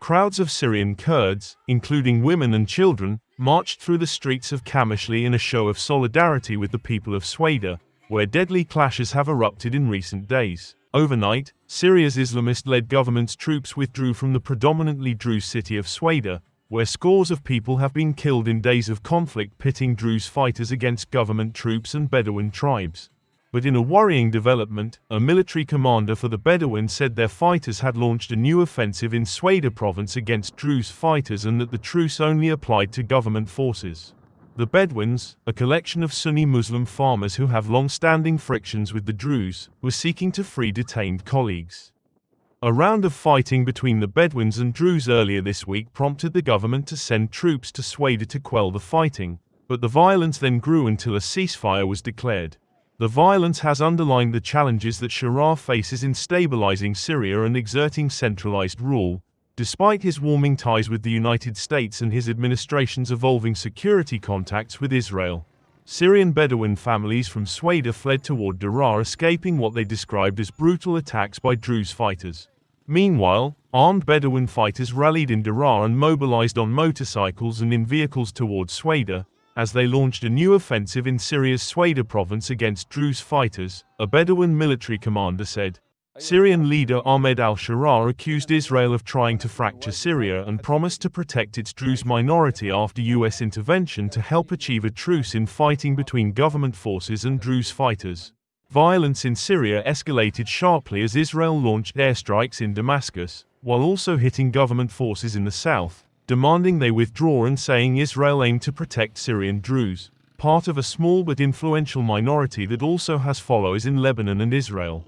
Crowds of Syrian Kurds, including women and children, marched through the streets of Qamishli in a show of solidarity with the people of Sweida, where deadly clashes have erupted in recent days. Overnight, Syria's Islamist-led government's troops withdrew from the predominantly Druze city of Sweida, where scores of people have been killed in days of conflict pitting Druze fighters against government troops and Bedouin tribes. But in a worrying development, a military commander for the Bedouins said their fighters had launched a new offensive in Sweida province against Druze fighters and that the truce only applied to government forces. The Bedouins, a collection of Sunni Muslim farmers who have long-standing frictions with the Druze, were seeking to free detained colleagues. A round of fighting between the Bedouins and Druze earlier this week prompted the government to send troops to Sweida to quell the fighting, but the violence then grew until a ceasefire was declared. The violence has underlined the challenges that Sharar faces in stabilizing Syria and exerting centralized rule, despite his warming ties with the United States and his administration's evolving security contacts with Israel. Syrian Bedouin families from Sweida fled toward Daraa, escaping what they described as brutal attacks by Druze fighters. Meanwhile, armed Bedouin fighters rallied in Daraa and mobilized on motorcycles and in vehicles toward Sweida, as they launched a new offensive in Syria's Sweida province against Druze fighters, a Bedouin military commander said. Syrian leader Ahmed al-Sharar accused Israel of trying to fracture Syria and promised to protect its Druze minority after U.S. intervention to help achieve a truce in fighting between government forces and Druze fighters. Violence in Syria escalated sharply as Israel launched airstrikes in Damascus, while also hitting government forces in the south, demanding they withdraw and saying Israel aimed to protect Syrian Druze, part of a small but influential minority that also has followers in Lebanon and Israel.